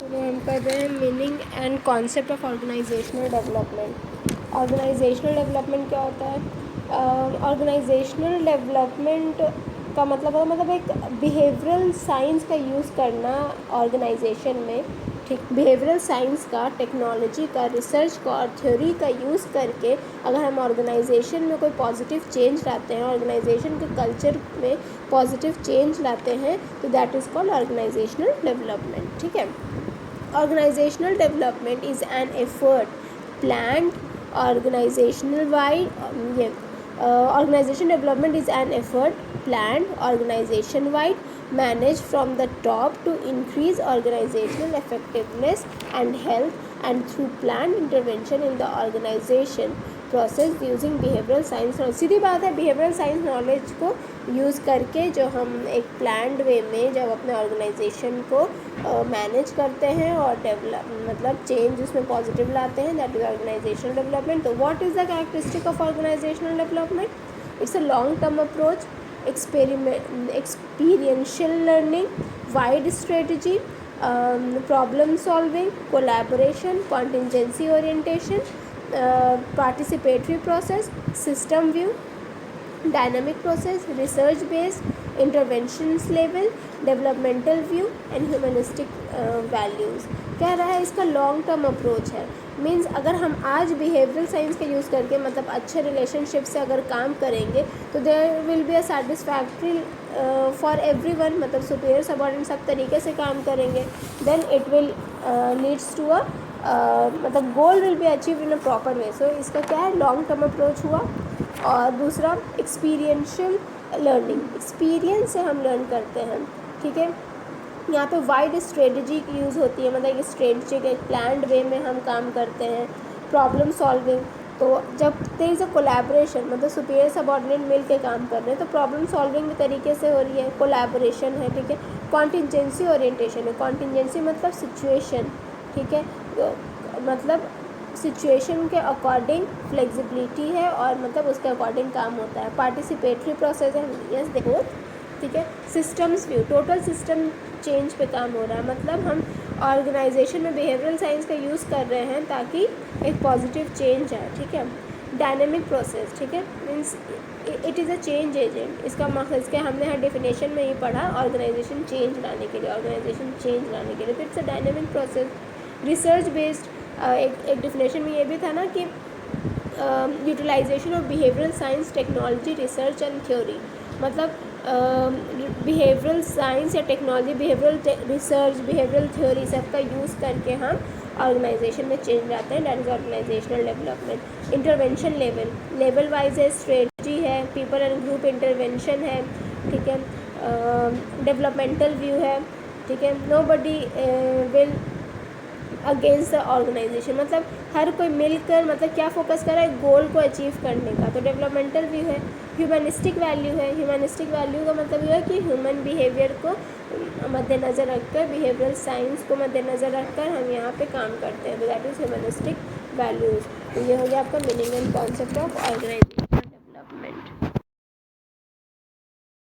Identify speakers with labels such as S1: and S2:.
S1: तो हम कर रहे हैं meaning and concept of organisational development. Organisational development क्या होता है? ऑर्गेनाइजेशनल डेवलपमेंट का मतलब एक बिहेवियरल साइंस का यूज़ करना ऑर्गेनाइजेशन में, ठीक, बिहेवियरल साइंस का, टेक्नोलॉजी का, रिसर्च का और थ्योरी का यूज़ करके अगर हम ऑर्गेनाइजेशन में कोई पॉजिटिव चेंज लाते हैं, ऑर्गेनाइजेशन के कल्चर में पॉजिटिव चेंज लाते हैं, तो that is called organisational development. ठीक है। Organizational development is an effort planned organizational wide organization development is an effort planned organization wide managed from the top to increase organizational effectiveness and health and through planned intervention in the organization process using behavioural science. सीधी बात है, behavioural science knowledge को use करके जो हम एक planned वे में जब अपने ऑर्गेनाइजेशन को मैनेज करते हैं और डेवलप चेंज उसमें पॉजिटिव लाते हैं, दैट इज़ ऑर्गेनाइजेशनल डेवलपमेंट। तो what is the characteristic of organisational development? It's a long term approach, experiential learning, wide strategy, problem solving, collaboration, contingency orientation, participatory process, system view, dynamic process, research based, interventions level, developmental view and humanistic values। कह रहा है इसका long term approach है। Means अगर हम आज behavioural science का use करके मतलब अच्छे रिलेशनशिप से अगर काम करेंगे तो there will be a satisfactory for everyone, मतलब सुपीरियर सबऑर्डिनेट सब तरीके से काम करेंगे, then it will leads to a मतलब goal will be achieve in a proper way. So इसका क्या है, लॉन्ग टर्म अप्रोच हुआ। और दूसरा एक्सपीरियंशियल लर्निंग, एक्सपीरियंस से हम लर्न करते हैं। ठीक है। यहाँ पे वाइड स्ट्रेटजी की यूज़ होती है, मतलब एक स्ट्रेटजी एक प्लान्ड वे में हम काम करते हैं। प्रॉब्लम सॉल्विंग, तो जब देयर इज़ अ कोलैबोरेशन, मतलब सुपीरियर सबऑर्डिनेट मिल के काम कर रहे हैं तो प्रॉब्लम सॉल्विंग भी तरीके से हो रही है, कोलैबोरेशन है। ठीक है। कॉन्टिजेंसी ओरिएंटेशन है, कॉन्टिजेंसी मतलब सिचुएशन, ठीक है, मतलब सिचुएशन के अकॉर्डिंग फ्लेक्सिबिलिटी है और मतलब उसके अकॉर्डिंग काम होता है। पार्टिसिपेटरी प्रोसेस है, यस देखो, ठीक है। Systems view, total system change पे काम हो रहा है, मतलब हम ऑर्गेनाइजेशन में बिहेवियरल साइंस का यूज़ कर रहे हैं ताकि एक पॉजिटिव चेंज आए। ठीक है। डायनेमिक प्रोसेस, ठीक है, means it is a change agent. इसका मकसद, इसके हमने हर डेफिनेशन में ये पढ़ा, ऑर्गेनाइजेशन चेंज लाने के लिए, ऑर्गेनाइजेशन चेंज लाने के लिए, तो it's a dynamic process. Research based, एक डेफिनेशन में ये भी था ना कि utilisation of behavioural science, technology, research and theory, मतलब बिहेवियरल साइंस या technology, behavioural research, behavioural theory सबका यूज़ करके हम ऑर्गेनाइजेशन में चेंज लाते हैं, that is organisational development. Intervention level, level wise है, स्ट्रेटजी है, पीपल एंड ग्रुप इंटरवेंशन है। ठीक है। डेवलपमेंटल व्यू है। ठीक है। Nobody will against the organisation, मतलब हर कोई मिलकर मतलब क्या फोकस कर रहा है, गोल को अचीव करने का, तो डेवलपमेंटल व्यू है। ह्यूमनिस्टिक वैल्यू है, ह्यूमनिस्टिक वैल्यू का मतलब ये है कि ह्यूमन बिहेवियर को मद्देनज़र रखकर, बिहेवियरल साइंस को मद्देनज़र रखकर हम यहाँ पे काम करते हैं, तो दैट इज़ ह्यूमनिस्टिक वैल्यूज़। तो ये हो गया आपका meaning and concept of organisational development.